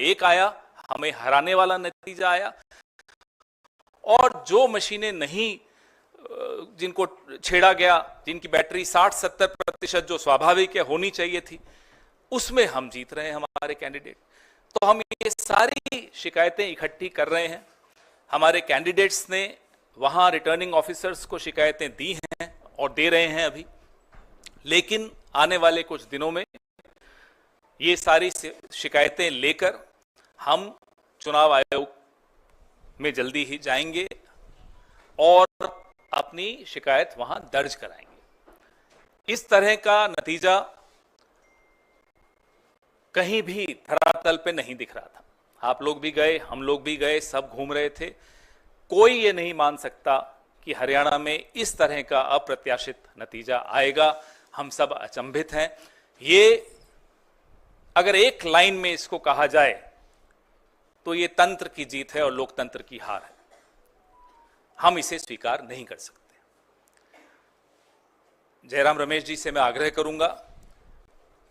एक आया, हमें हराने वाला नतीजा आया। और जो मशीनें नहीं, जिनको छेड़ा गया, जिनकी बैटरी 60-70% जो स्वाभाविक है होनी चाहिए थी, उसमें हम जीत रहे हैं हमारे कैंडिडेट। तो हम ये सारी शिकायतें इकट्ठी कर रहे हैं। हमारे कैंडिडेट्स ने वहां रिटर्निंग ऑफिसर्स को शिकायतें दी हैं और दे रहे हैं अभी, लेकिन आने वाले कुछ दिनों में ये सारी शिकायतें लेकर हम चुनाव आयोग में जल्दी ही जाएंगे और अपनी शिकायत वहां दर्ज कराएंगे। इस तरह का नतीजा कहीं भी धरातल पे नहीं दिख रहा था। आप लोग भी गए, हम लोग भी गए, सब घूम रहे थे। कोई ये नहीं मान सकता कि हरियाणा में इस तरह का अप्रत्याशित नतीजा आएगा। हम सब अचंभित हैं। ये अगर एक लाइन में इसको कहा जाए तो ये तंत्र की जीत है और लोकतंत्र की हार है। हम इसे स्वीकार नहीं कर सकते। जयराम रमेश जी से मैं आग्रह करूंगा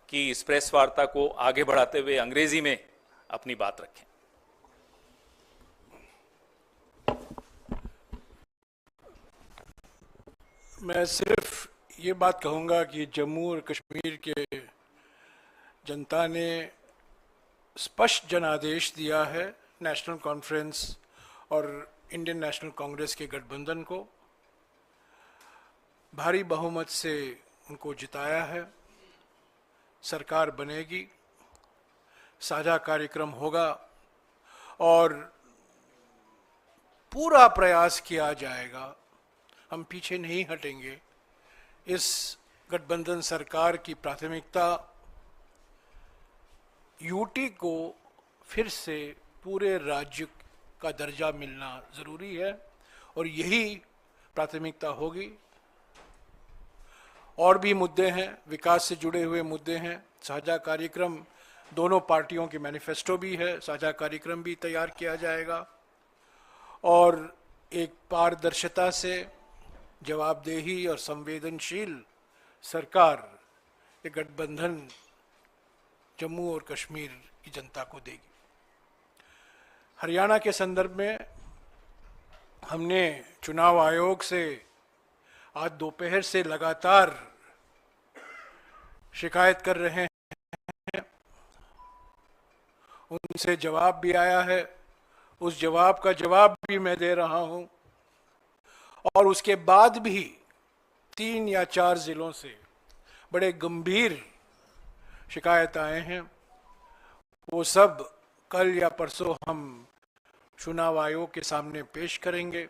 कि इस प्रेस वार्ता को आगे बढ़ाते हुए अंग्रेजी में अपनी बात रखें। मैं सिर्फ ये बात कहूंगा कि जम्मू और कश्मीर के जनता ने स्पष्ट जनादेश दिया है नेशनल कॉन्फ्रेंस और इंडियन नेशनल कांग्रेस के गठबंधन को। भारी बहुमत से उनको जिताया है। सरकार बनेगी, साझा कार्यक्रम होगा और पूरा प्रयास किया जाएगा। हम पीछे नहीं हटेंगे। इस गठबंधन सरकार की प्राथमिकता यूटी को फिर से पूरे राज्य का दर्जा मिलना जरूरी है और यही प्राथमिकता होगी। और भी मुद्दे हैं, विकास से जुड़े हुए मुद्दे हैं। साझा कार्यक्रम, दोनों पार्टियों के मैनिफेस्टो भी है, साझा कार्यक्रम भी तैयार किया जाएगा और एक पारदर्शिता से जवाबदेही और संवेदनशील सरकार ये गठबंधन जम्मू और कश्मीर की जनता को देगी। हरियाणा के संदर्भ में हमने चुनाव आयोग से आज दोपहर से लगातार शिकायत कर रहे हैं। उनसे जवाब भी आया है, उस जवाब का जवाब भी मैं दे रहा हूं और उसके बाद भी 3 या 4 जिलों से बड़े गंभीर शिकायत आए हैं। वो सब कल या परसों हम चुनाव आयोग के सामने पेश करेंगे।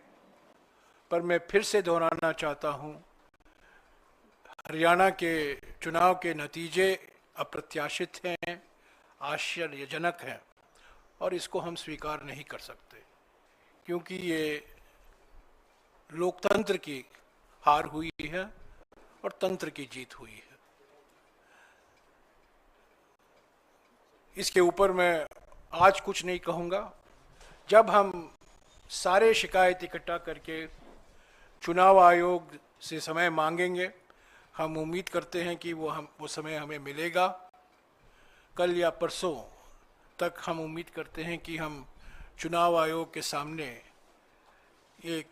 पर मैं फिर से दोहराना चाहता हूं, हरियाणा के चुनाव के नतीजे अप्रत्याशित हैं, आश्चर्यजनक हैं और इसको हम स्वीकार नहीं कर सकते, क्योंकि ये लोकतंत्र की हार हुई है और तंत्र की जीत हुई है। इसके ऊपर मैं आज कुछ नहीं कहूँगा। जब हम सारे शिकायत इकट्ठा करके चुनाव आयोग से समय मांगेंगे, हम उम्मीद करते हैं कि वो समय हमें मिलेगा। कल या परसों तक हम उम्मीद करते हैं कि हम चुनाव आयोग के सामने एक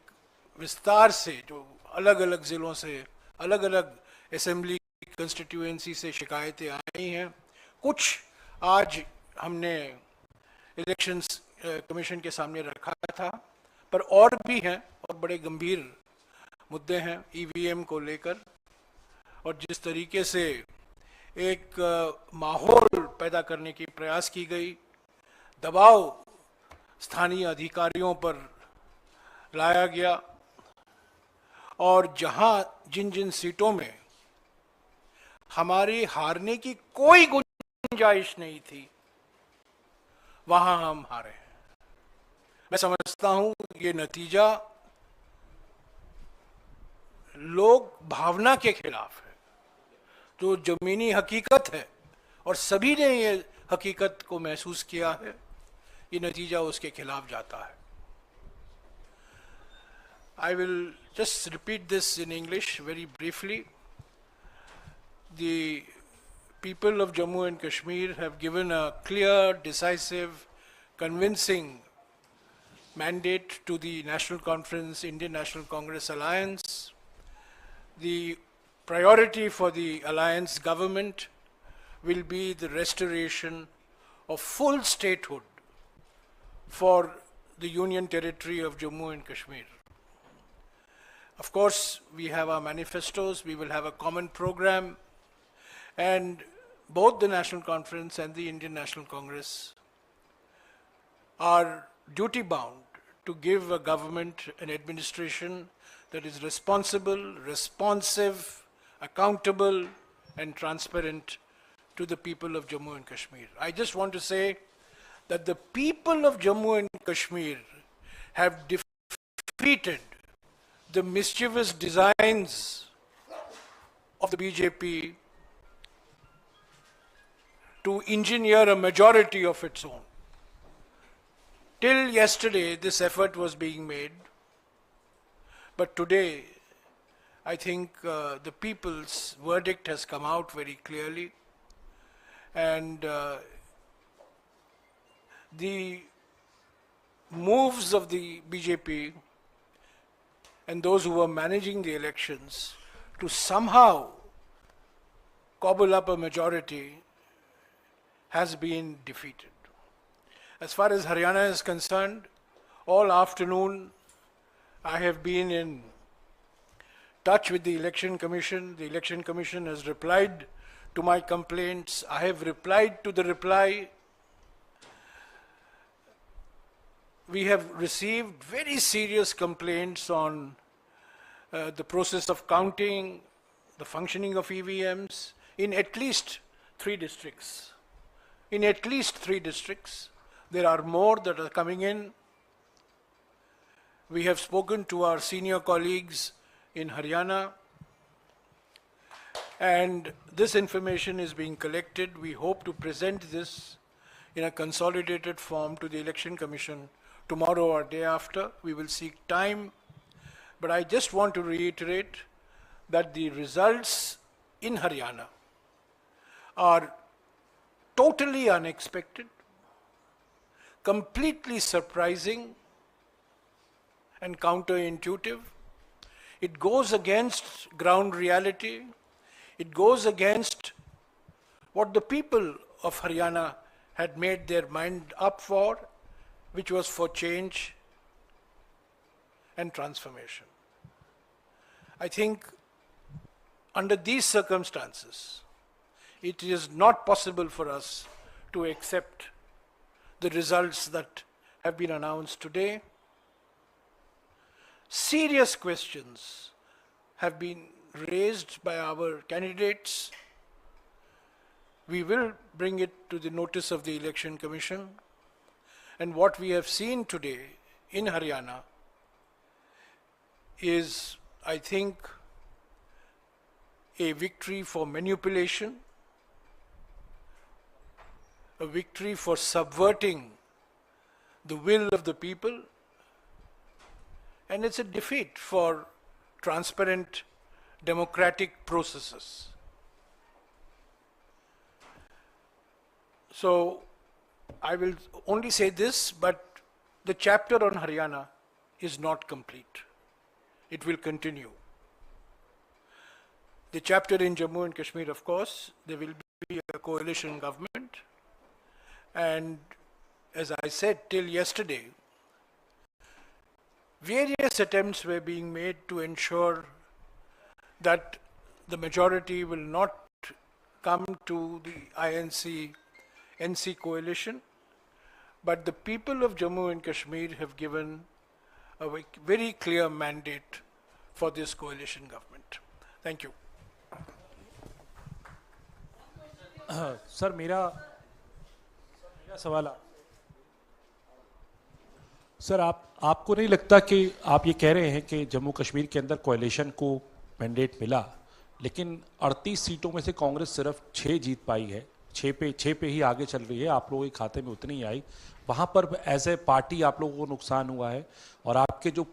विस्तार से, जो अलग अलग ज़िलों से, अलग अलग असेंबली कंस्टिट्यूएंसी से शिकायतें आई हैं, कुछ आज हमने इलेक्शंस कमीशन के सामने रखा था, पर और भी हैं और बड़े गंभीर मुद्दे हैं ईवीएम को लेकर। और जिस तरीके से एक माहौल पैदा करने की प्रयास की गई, दबाव स्थानीय अधिकारियों पर लाया गया और जहां जिन जिन सीटों में हमारी हारने की कोई गुंजाइश नहीं थी, वहां हम हारे हैं। मैं समझता हूं ये नतीजा लोक भावना के खिलाफ है, जो जमीनी हकीकत है और सभी ने ये हकीकत को महसूस किया है। ये नतीजा उसके खिलाफ जाता है। I will just repeat this in English very briefly. The people of Jammu and Kashmir have given a clear, decisive, convincing mandate to the National Conference, Indian National Congress Alliance. The priority for the alliance government will be the restoration of full statehood for the Union Territory of Jammu and Kashmir. Of course, we have our manifestos, we will have a common program, and both the National Conference and the Indian National Congress are duty-bound to give a government, an administration that is responsible, responsive, accountable, and transparent to the people of Jammu and Kashmir. I just want to say that the people of Jammu and Kashmir have defeated the mischievous designs of the BJP to engineer a majority of its own. Till yesterday, this effort was being made, but today, I think the people's verdict has come out very clearly, and the moves of the BJP and those who were managing the elections to somehow cobble up a majority has been defeated. As far as Haryana is concerned, all afternoon I have been in touch with the Election Commission. The Election Commission has replied to my complaints. I have replied to the reply. We have received very serious complaints on the process of counting, the functioning of EVMs in at least 3 districts. In at least 3 districts. There are more that are coming in. We have spoken to our senior colleagues in Haryana, and this information is being collected. We hope to present this in a consolidated form to the Election Commission tomorrow or day after. We will seek time, but I just want to reiterate that the results in Haryana are totally unexpected, completely surprising and counterintuitive. It goes against ground reality. It goes against what the people of Haryana had made their mind up for, which was for change and transformation. I think under these circumstances, it is not possible for us to accept the results that have been announced today. Serious questions have been raised by our candidates. We will bring it to the notice of the Election Commission. And what we have seen today in Haryana is, I think, a victory for manipulation, a victory for subverting the will of the people, and it's a defeat for transparent democratic processes. So I will only say this, but the chapter on Haryana is not complete. It will continue. The chapter in Jammu and Kashmir, of course, there will be a coalition government. And as I said, till yesterday, various attempts were being made to ensure that the majority will not come to the INC-NC coalition, but the people of Jammu and Kashmir have given a very clear mandate for this coalition government. Thank you. Sir मेरा सवाल sir आपको नहीं लगता कि आप ये कह रहे हैं कि जम्मू कश्मीर के अंदर कोalition को मैंडेट मिला, लेकिन 38 सीटों में से कांग्रेस सिर्फ 6 जीत पाई है, 6 पे ही आगे चल रही है, आप लोगों के खाते में उतनी ही आई, वहाँ पर एज ए पार्टी आप लोगों को नुकसान हुआ है और आपके जो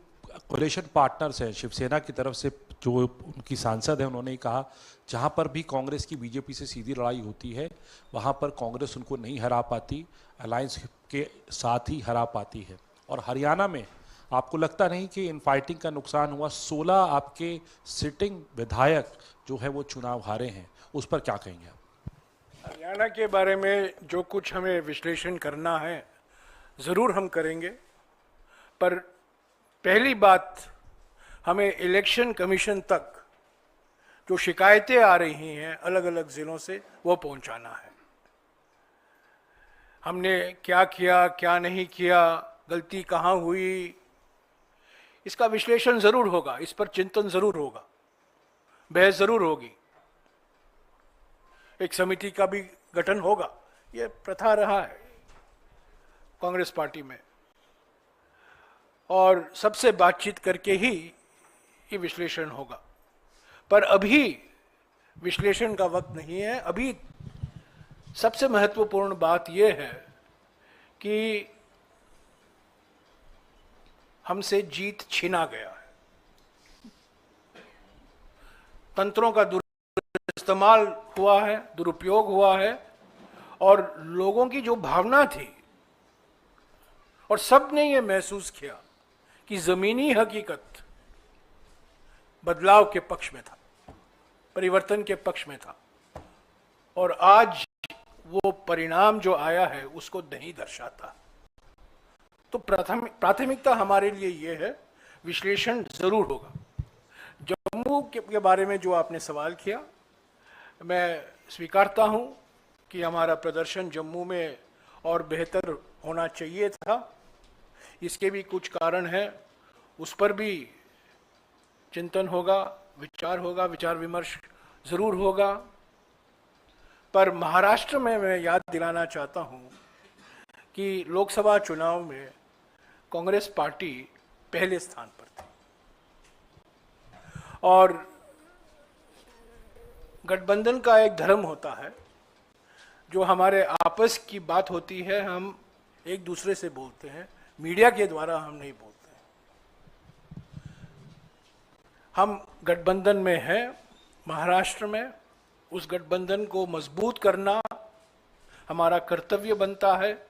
कोalition पार्टनर्स हैं शिवसेना की तरफ से जो उनकी सांसद है उन्होंने कहा जहाँ पर भी कांग्रेस की बीजेपी से सीधी लड़ाई होती है वहाँ पर कांग्रेस उनको नहीं हरा पाती, अलायंस के साथ ही हरा पाती है। और हरियाणा में आपको लगता नहीं कि इन फाइटिंग का नुकसान हुआ? 16 आपके सिटिंग विधायक जो है वो चुनाव हारे हैं, उस पर क्या कहेंगे आप? हरियाणा के बारे में जो कुछ हमें विश्लेषण करना है ज़रूर हम करेंगे, पर पहली बात हमें इलेक्शन कमीशन तक जो शिकायतें आ रही हैं अलग अलग ज़िलों से वो पहुंचाना है। हमने क्या किया, क्या नहीं किया, गलती कहाँ हुई, इसका विश्लेषण ज़रूर होगा, इस पर चिंतन ज़रूर होगा, बहस ज़रूर होगी, एक समिति का भी गठन होगा। ये प्रथा रहा है कांग्रेस पार्टी में, और सबसे बातचीत करके ही ये विश्लेषण होगा। पर अभी विश्लेषण का वक्त नहीं है। अभी सबसे महत्वपूर्ण बात यह है कि हमसे जीत छीना गया है, तंत्रों का इस्तेमाल हुआ है, दुरुपयोग हुआ है, और लोगों की जो भावना थी, और सबने ये महसूस किया कि जमीनी हकीकत बदलाव के पक्ष में था, परिवर्तन के पक्ष में था, और आज वो परिणाम जो आया है उसको नहीं दर्शाता। तो प्राथमिकता हमारे लिए ये है, विश्लेषण जरूर होगा। जम्मू के बारे में जो आपने सवाल किया, मैं स्वीकारता हूं कि हमारा प्रदर्शन जम्मू में और बेहतर होना चाहिए था। इसके भी कुछ कारण हैं, उस पर भी चिंतन होगा, विचार विमर्श जरूर होगा। पर महाराष्ट्र में मैं याद दिलाना चाहता हूं कि लोकसभा चुनाव में कांग्रेस पार्टी पहले स्थान पर थी, और गठबंधन का एक धर्म होता है, जो हमारे आपस की बात होती है हम एक दूसरे से बोलते हैं, मीडिया के द्वारा हम नहीं बोलते हैं। हम गठबंधन में हैं महाराष्ट्र में, उस गठबंधन को मजबूत करना हमारा कर्तव्य बनता है।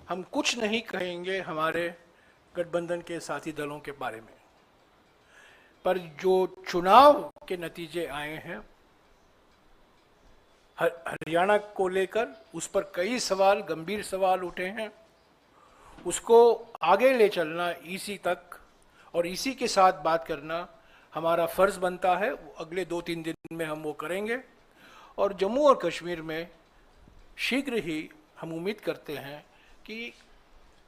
हम कुछ नहीं कहेंगे हमारे गठबंधन के साथी दलों के बारे में, पर जो चुनाव के नतीजे आए हैं हरियाणा को लेकर, उस पर कई सवाल, गंभीर सवाल उठे हैं। उसको आगे ले चलना ईसी तक, और ईसी के साथ बात करना हमारा फर्ज बनता है। अगले 2-3 दिन में हम वो करेंगे, और जम्मू और कश्मीर में शीघ्र ही हम उम्मीद करते हैं कि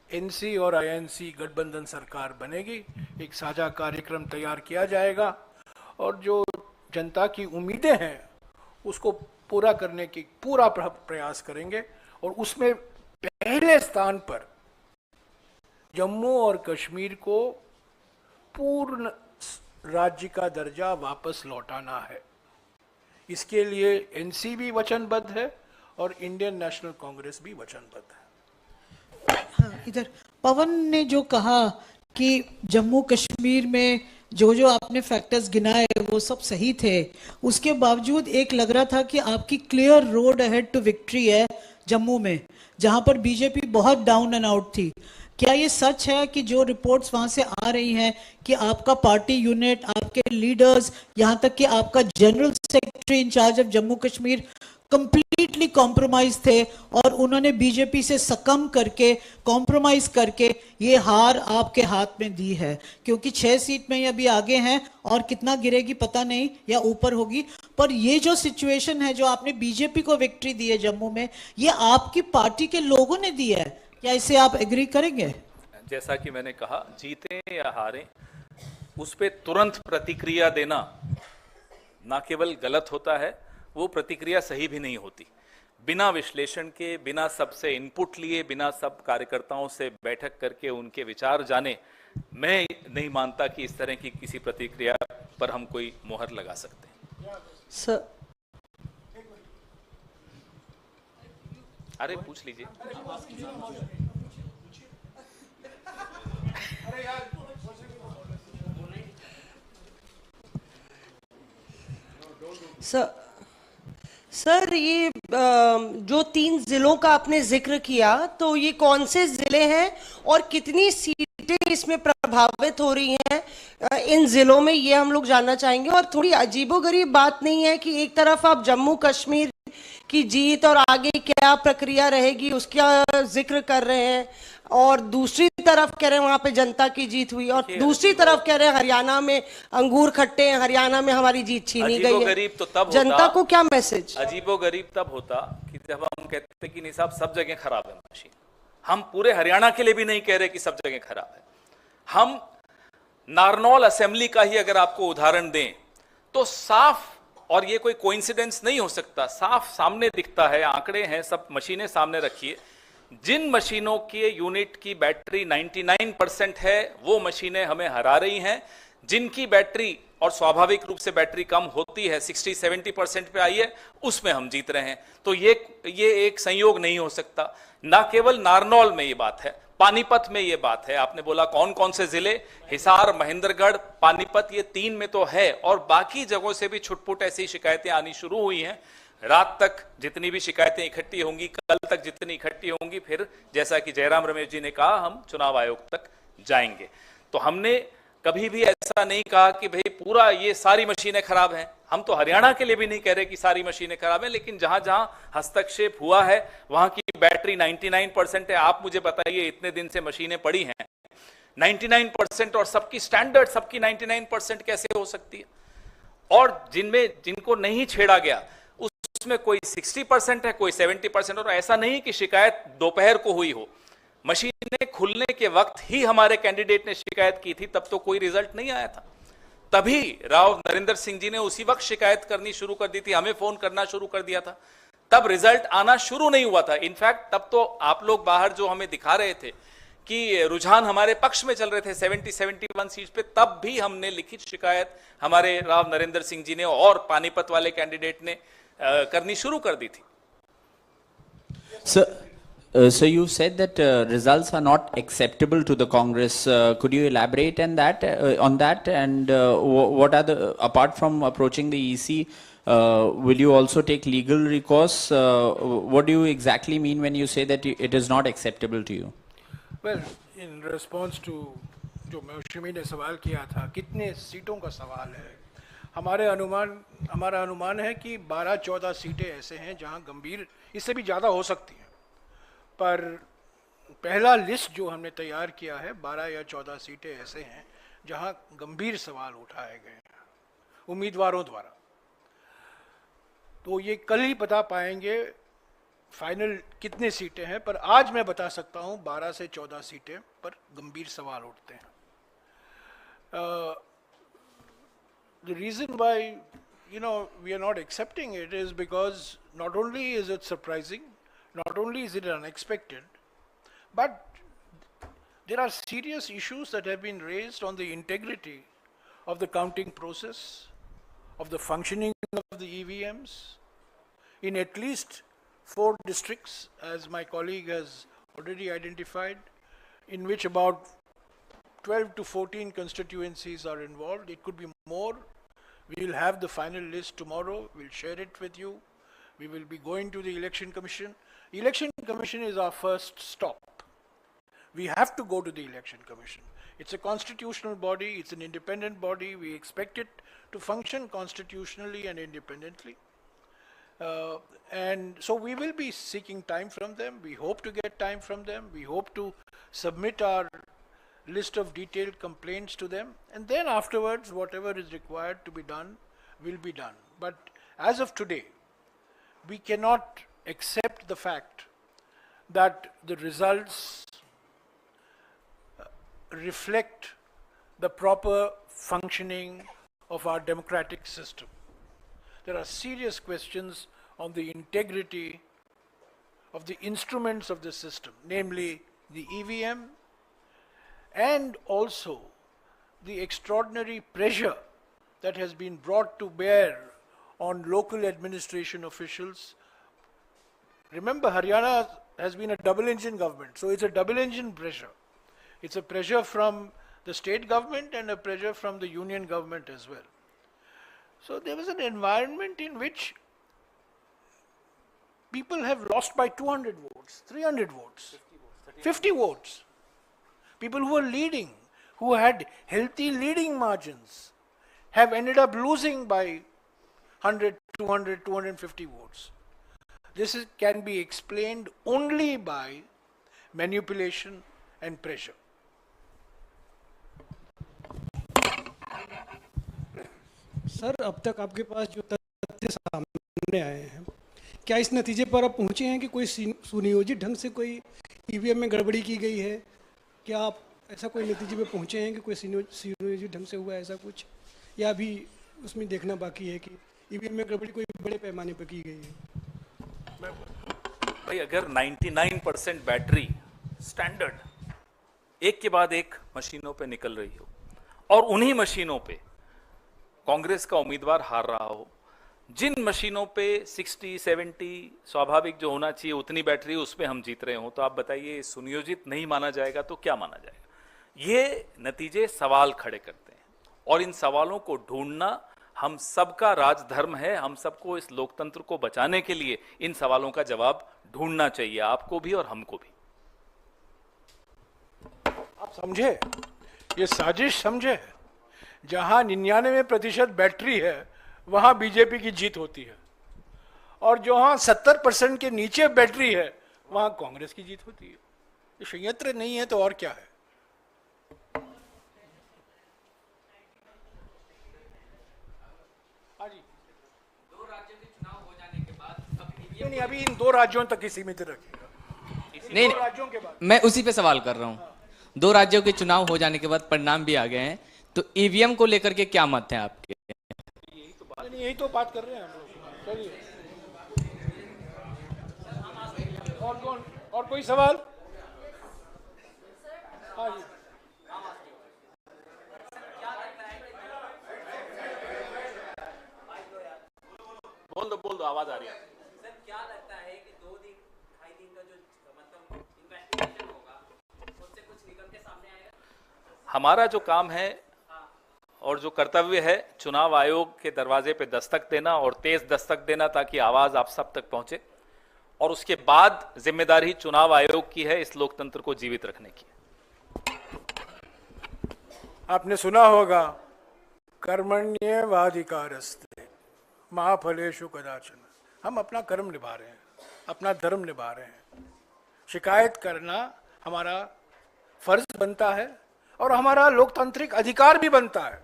एनसी और आईएनसी गठबंधन सरकार बनेगी, एक साझा कार्यक्रम तैयार किया जाएगा, और जो जनता की उम्मीदें हैं उसको पूरा करने की पूरा प्रयास करेंगे। और उसमें पहले स्थान पर जम्मू और कश्मीर को पूर्ण राज्य का दर्जा वापस लौटाना है। इसके लिए एनसी भी वचनबद्ध है और इंडियन नेशनल कांग्रेस भी वचनबद्ध है। हाँ, इधर पवन ने जो कहा कि जम्मू कश्मीर में जो जो आपने फैक्टर्स गिनाए वो सब सही थे, उसके बावजूद एक लग रहा था कि आपकी clear road ahead to victory है जम्मू में, जहां पर बीजेपी बहुत डाउन एंड आउट थी। क्या ये सच है कि जो रिपोर्ट्स वहां से आ रही हैं कि आपका पार्टी यूनिट, आपके लीडर्स, यहां तक कि आपका general secretary in charge of Jammu Kashmir completely compromise थे, और उन्होंने बीजेपी से सकम करके, कॉम्प्रोमाइज करके ये हार आपके हाथ में दी है? क्योंकि 6 सीट में ये अभी आगे हैं, और कितना गिरेगी पता नहीं, या ऊपर होगी, पर ये जो सिचुएशन है, जो आपने बीजेपी को विक्ट्री दी है जम्मू में, ये आपकी पार्टी के लोगों ने दी है। क्या इसे आप एग्री करेंगे? जैसा कि मैंने कहा, जीते या हारे उस पर तुरंत प्रतिक्रिया देना ना केवल गलत होता है, वो प्रतिक्रिया सही भी नहीं होती। बिना विश्लेषण के, बिना सबसे इनपुट लिए, बिना सब कार्यकर्ताओं से बैठक करके उनके विचार जाने, मैं नहीं मानता कि इस तरह की किसी प्रतिक्रिया पर हम कोई मोहर लगा सकते हैं। सर, अरे पूछ लीजिए। सर सर ये जो 3 जिलों का आपने जिक्र किया, तो ये कौन से जिले हैं और कितनी सीटें इसमें प्रभावित हो रही हैं इन जिलों में, ये हम लोग जानना चाहेंगे। और थोड़ी अजीबोगरीब बात नहीं है कि एक तरफ आप जम्मू कश्मीर की जीत और आगे क्या प्रक्रिया रहेगी उसका जिक्र कर रहे हैं, और दूसरी तरफ कह रहे हैं वहां पे जनता की जीत हुई, और दूसरी तरफ कह रहे हैं हरियाणा में अंगूर खट्टे हैं, हरियाणा में हमारी जीत छीनी गई है। अजीबोगरीब तो तब जनता होता, को क्या मैसेज? अजीबोगरीब तब होता कि जब हम कहते कि नहीं साहब सब जगह खराब है मशीन। हम पूरे हरियाणा के लिए भी नहीं कह रहे कि सब जगह खराब है। हम नारनौल असेंबली का ही अगर आपको उदाहरण दें तो साफ, और ये कोई कोइंसिडेंस नहीं हो सकता, साफ सामने दिखता है, आंकड़े हैं, सब मशीनें सामने रखिए। जिन मशीनों के यूनिट की बैटरी 99% है वो मशीनें हमें हरा रही हैं। जिनकी बैटरी, और स्वाभाविक रूप से बैटरी कम होती है, 60-70% पे आई है, उसमें हम जीत रहे हैं। तो ये एक संयोग नहीं हो सकता। ना केवल नारनौल में ये बात है, पानीपत में ये बात है। आपने बोला कौन कौन से जिले, हिसार, महेंद्रगढ़, पानीपत, ये 3 में तो है, और बाकी जगहों से भी छुटपुट ऐसी शिकायतें आनी शुरू हुई हैं। रात तक जितनी भी शिकायतें इकट्ठी होंगी, कल तक जितनी इकट्ठी होंगी, फिर जैसा कि जयराम रमेश जी ने कहा, हम चुनाव आयोग तक जाएंगे। तो हमने कभी भी ऐसा नहीं कहा कि भाई पूरा ये सारी मशीनें खराब हैं। हम तो हरियाणा के लिए भी नहीं कह रहे कि सारी मशीनें खराब हैं, लेकिन जहां जहां हस्तक्षेप हुआ है वहां की बैटरी 99% है। आप मुझे बताइए, इतने दिन से मशीनें पड़ी हैं 99% और सबकी स्टैंडर्ड, सबकी 99% कैसे हो सकती है? और जिनको नहीं छेड़ा गया उसमें कोई 60% है, कोई 70%। और ऐसा नहीं कि शिकायत दोपहर को हुई हो, मशीनें खुलने के वक्त ही हमारे कैंडिडेट ने शिकायत की थी, तब तो कोई रिजल्ट नहीं आया था। तभी राव नरेंद्र सिंह जी ने उसी वक्त शिकायत करनी शुरू कर दी थी, हमें फोन करना शुरू कर दिया था, तब रिजल्ट आना शुरू नहीं हुआ था। इनफैक्ट तब तो आप लोग बाहर जो हमें दिखा रहे थे कि रुझान हमारे पक्ष में चल रहे थे 70-71 सीट पे, तब भी हमने लिखित शिकायत हमारे राव नरेंद्र सिंह जी ने और पानीपत वाले कैंडिडेट ने करनी शुरू कर दी थी। So you said that results are not acceptable to the Congress. Could you elaborate on that? And what are the, apart from approaching the EC, will you also take legal recourse? What do you exactly mean when you say that it is not acceptable to you? Well, in response to जो मौसमी ने सवाल किया था, कितने सीटों का सवाल है, हमारा अनुमान है कि 12-14 सीटें ऐसे हैं जहां गंभीर, इससे भी ज़्यादा हो सकती हैं, पर पहला लिस्ट जो हमने तैयार किया है 12 या 14 सीटें ऐसे हैं जहां गंभीर सवाल उठाए गए हैं उम्मीदवारों द्वारा। तो ये कल ही बता पाएंगे फाइनल कितने सीटें हैं, पर आज मैं बता सकता हूं 12 से 14 सीटें पर गंभीर सवाल उठते हैं। The reason why, we are not accepting it is because not only is it surprising, not only is it unexpected, but there are serious issues that have been raised on the integrity of the counting process, of the functioning of the EVMs, in at least 4 districts, as my colleague has already identified, in which about 12 to 14 constituencies are involved. It could be more. We will have the final list tomorrow. We'll share it with you. We will be going to the Election Commission. Election Commission is our first stop. We have to go to the Election Commission. It's a constitutional body. It's an independent body. We expect it to function constitutionally and independently. And so we will be seeking time from them. We hope to get time from them. We hope to submit our list of detailed complaints to them, and then afterwards whatever is required to be done will be done. But as of today, we cannot accept the fact that the results reflect the proper functioning of our democratic system. There are serious questions on the integrity of the instruments of the system, namely the EVM, and also the extraordinary pressure that has been brought to bear on local administration officials. Remember, Haryana has been a double-engine government, so it's a double-engine pressure. It's a pressure from the state government and a pressure from the union government as well. So there was an environment in which people have lost by 200 votes, 300 votes, 50 votes. People who were leading, who had healthy leading margins, have ended up losing by 100, 200, 250 votes. Can be explained only by manipulation and pressure. Sir, अब तक आपके पास जो तथ्य सामने आए हैं, क्या इस नतीजे पर आप पहुंचे हैं कि कोई सुनियोजित ढंग से कोई ईवीएम में गड़बड़ी की गई है? क्या आप ऐसा कोई नतीजे पे पहुंचे हैं कि कोई सुनियोजित ढंग से हुआ है ऐसा कुछ, या अभी उसमें देखना बाकी है कि ईवीएम में गड़बड़ी कोई बड़े पैमाने पर की गई है? भाई अगर 99% बैटरी स्टैंडर्ड एक के बाद एक मशीनों पे निकल रही हो और उन्हीं मशीनों पे कांग्रेस का उम्मीदवार हार रहा हो, जिन मशीनों पे 60, 70 स्वाभाविक जो होना चाहिए उतनी बैटरी उस पे हम जीत रहे हो, तो आप बताइए सुनियोजित नहीं माना जाएगा तो क्या माना जाएगा? ये नतीजे सवाल खड़े करते हैं और इन सवालों को ढूंढना हम सबका राजधर्म है। हम सबको इस लोकतंत्र को बचाने के लिए इन सवालों का जवाब ढूंढना चाहिए, आपको भी और हमको भी। आप समझे, ये साजिश समझे, जहां 99% बैटरी है वहां बीजेपी की जीत होती है, और जहां 70% के नीचे बैटरी है वहां कांग्रेस की जीत होती है। ये संयंत्र नहीं है तो और क्या है? हाँ जी, दो राज्यों के चुनाव हो जाने के बाद नहीं, अभी इन 2 राज्यों तक ही सीमित रखिएगा। नहीं, 2 राज्यों के बाद मैं उसी पे सवाल कर रहा हूँ। 2 राज्यों के चुनाव हो जाने के बाद परिणाम भी आ गए हैं, तो ईवीएम को लेकर के क्या मत है आपके? यही तो बात कर रहे हैं हम लोग। चलिए, और कौन, और कोई सवाल? हाँ जी, बोल दो, आवाज आ रही है। सर, क्या लगता है कि 2 दिन 2.5 दिन का जो मतलब इन्वेस्टिगेशन होगा उससे कुछ निकल के सामने आएगा? हमारा जो काम है और जो कर्तव्य है, चुनाव आयोग के दरवाजे पे दस्तक देना और तेज दस्तक देना ताकि आवाज आप सब तक पहुंचे, और उसके बाद जिम्मेदारी चुनाव आयोग की है इस लोकतंत्र को जीवित रखने की। आपने सुना होगा, कर्मण्येवाधिकारस्ते मा फलेषु कदाचन। हम अपना कर्म निभा रहे हैं, अपना धर्म निभा रहे हैं। शिकायत करना हमारा फर्ज बनता है और हमारा लोकतांत्रिक अधिकार भी बनता है।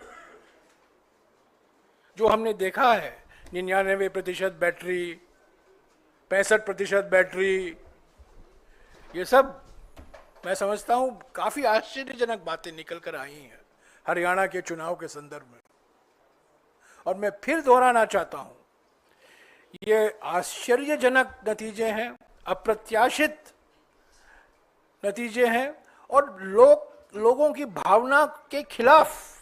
जो हमने देखा है, 99% बैटरी, 65% बैटरी, ये सब मैं समझता हूं काफी आश्चर्यजनक बातें निकल कर आई हैं हरियाणा के चुनाव के संदर्भ में। और मैं फिर दोहराना चाहता हूं, ये आश्चर्यजनक नतीजे हैं, अप्रत्याशित नतीजे हैं, और लोगों की भावना के खिलाफ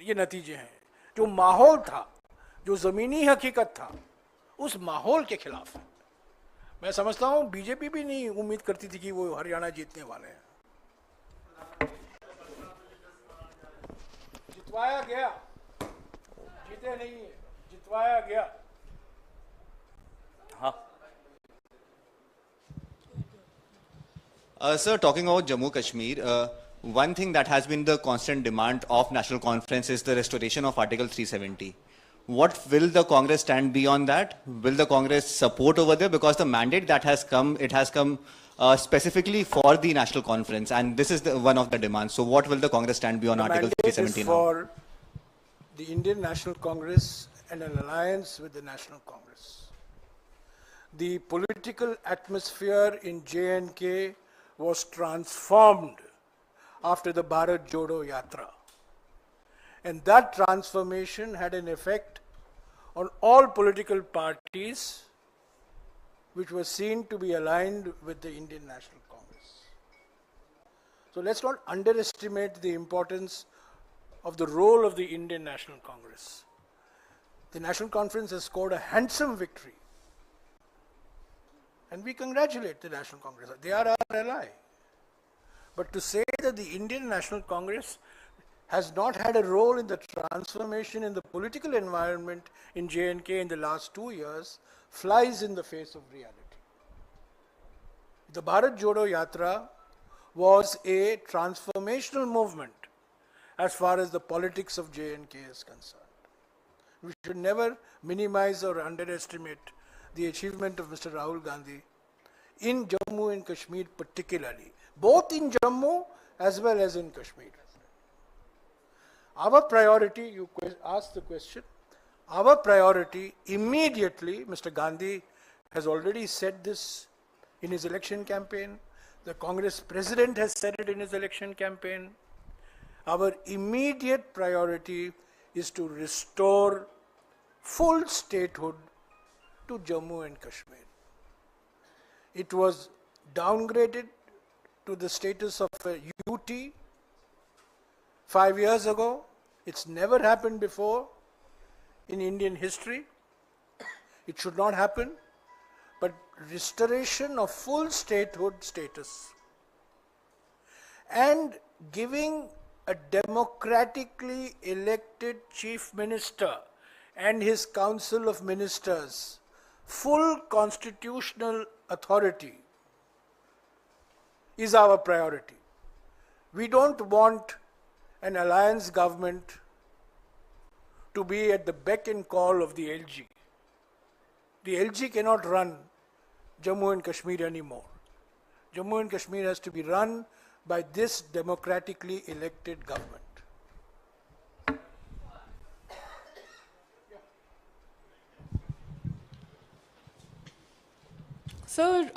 ये नतीजे हैं। जो माहौल था, जो जमीनी हकीकत था, उस माहौल के खिलाफ है। मैं समझता हूं बीजेपी भी नहीं उम्मीद करती थी कि वो हरियाणा जीतने वाले हैं। जितवाया गया, जीते नहीं है, जितवाया गया। हाँ, Sir, talking about Jammu Kashmir, one thing that has been the constant demand of National Conference is the restoration of Article 370. What will the Congress stand beyond that? Will the Congress support over there? Because the mandate that has come, it has come specifically for the National Conference, and this is one of the demands. So what will the Congress stand beyond Article 370 now? For the Indian National Congress and an alliance with the National Congress. The political atmosphere in J&K was transformed after the Bharat Jodo Yatra. And that transformation had an effect on all political parties which were seen to be aligned with the Indian National Congress. So let's not underestimate the importance of the role of the Indian National Congress. The National Conference has scored a handsome victory. And we congratulate the National Congress. They are our ally. But to say that the Indian National Congress has not had a role in the transformation in the political environment in J&K in the last 2 years flies in the face of reality. The Bharat Jodo Yatra was a transformational movement as far as the politics of J&K is concerned. We should never minimize or underestimate the achievement of Mr. Rahul Gandhi in Jammu and Kashmir particularly, both in Jammu as well as in Kashmir. Our priority, you asked the question, our priority immediately, Mr. Gandhi has already said this in his election campaign, the Congress president has said it in his election campaign. Our immediate priority is to restore full statehood to Jammu and Kashmir. It was downgraded to the status of a UT 5 years ago. It's never happened before in Indian history. It should not happen. But restoration of full statehood status and giving a democratically elected chief minister and his council of ministers full constitutional authority is our priority. We don't want an alliance government to be at the beck and call of the LG. The LG cannot run Jammu and Kashmir anymore. Jammu and Kashmir has to be run by this democratically elected government. Sir,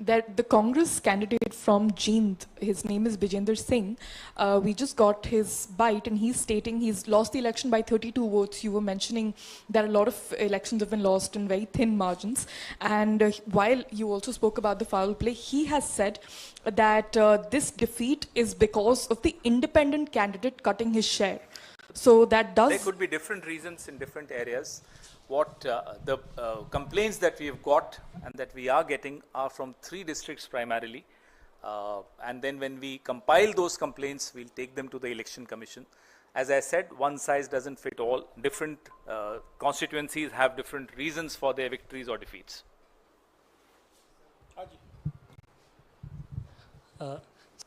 that the Congress candidate from Jeend, his name is Bijender Singh, we just got his bite and he's stating he's lost the election by 32 votes. You were mentioning that a lot of elections have been lost in very thin margins. And while you also spoke about the foul play, he has said that this defeat is because of the independent candidate cutting his share. So that does... There could be different reasons in different areas. What the complaints that we have got and that we are getting are from 3 districts primarily. And then when we compile those complaints, we'll take them to the Election Commission. As I said, one size doesn't fit all. Different constituencies have different reasons for their victories or defeats.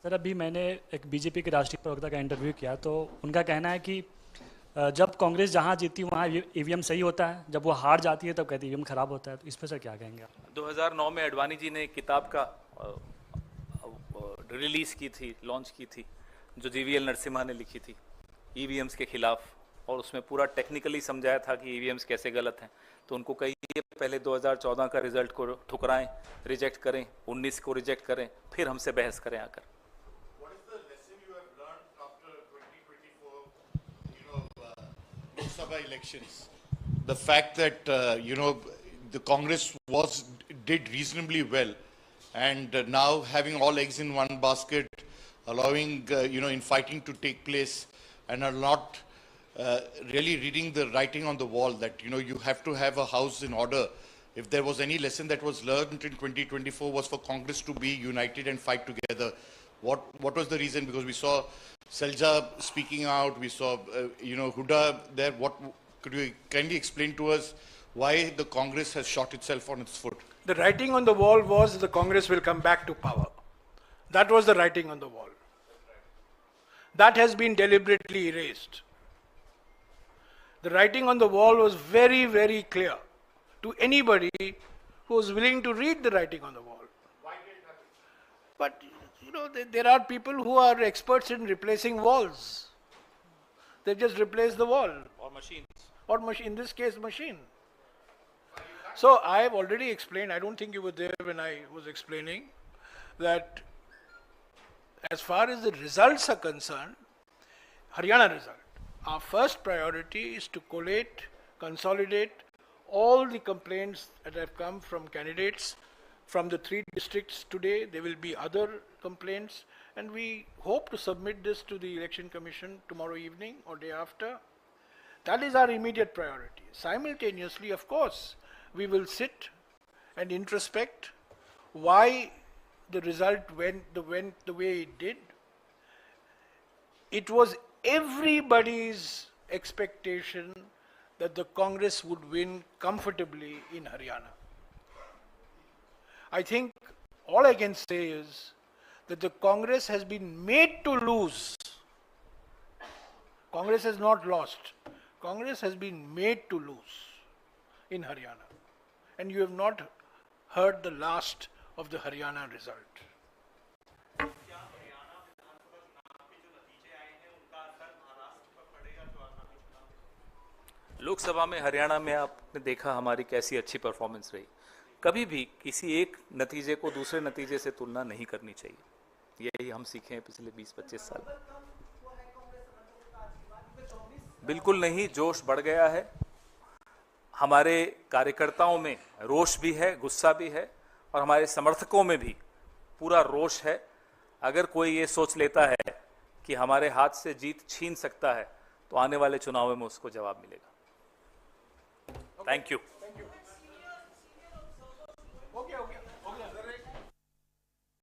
Sir अभी मैंने एक BJP के राष्ट्रीय प्रवक्ता का interview किया तो उनका कहना है कि जब कांग्रेस जहां जीती वहां ईवीएम सही होता है, जब वो हार जाती है तब कहती है ईवीएम खराब होता है. तो इस पर सर क्या कहेंगे आप? 2009 में अडवाणी जी ने एक किताब का रिलीज की थी, लॉन्च की थी, जो जीवीएल नरसिम्हा ने लिखी थी ईवीएम्स के खिलाफ, और उसमें पूरा टेक्निकली समझाया था कि ईवीएम्स कैसे गलत हैं. तो उनको कहिए पहले 2014 का रिजल्ट को ठुकराएं, रिजेक्ट करें, 19 को रिजेक्ट करें, फिर हमसे बहस करें आकर. Lok Sabha elections, the fact that the Congress did reasonably well, and now having all eggs in one basket, allowing infighting to take place, and are not really reading the writing on the wall that you have to have a house in order. If there was any lesson that was learned in 2024 was for Congress to be united and fight together. What was the reason? Because we saw Selja speaking out, we saw Huda there. Could you kindly explain to us why the Congress has shot itself on its foot? The writing on the wall was the Congress will come back to power. That was the writing on the wall. That has been deliberately erased. The writing on the wall was very, very clear to anybody who was willing to read the writing on the wall. Why did it happen? But there are people who are experts in replacing walls. They just replace the wall. Or machines. Or in this case, machine. So I have already explained, I don't think you were there when I was explaining, that as far as the results are concerned, Haryana result, our first priority is to collate, consolidate all the complaints that have come from candidates from the 3 districts today. There will be other complaints, and we hope to submit this to the Election Commission tomorrow evening or day after. That is our immediate priority. Simultaneously, of course, we will sit and introspect why the result went the way it did. It was everybody's expectation that the Congress would win comfortably in Haryana. I think all I can say is that the Congress has been made to lose. Congress has not lost. Congress has been made to lose in Haryana. And you have not heard the last of the Haryana result. Lok Sabha में हरियाणा में आपने देखा हमारी कैसी अच्छी performance रही। कभी भी किसी एक नतीजे को दूसरे नतीजे से तुलना नहीं करनी चाहिए। यही हम सीखे हैं पिछले 20-25 साल। बिल्कुल नहीं, जोश बढ़ गया है। हमारे कार्यकर्ताओं में रोष भी है, गुस्सा भी है, और हमारे समर्थकों में भी पूरा रोष है। अगर कोई ये सोच लेता है कि हमारे हाथ से जीत छीन सकता है, तो आने वाले चुनावों में उसको जवाब मिलेगा। Thank you. Okay.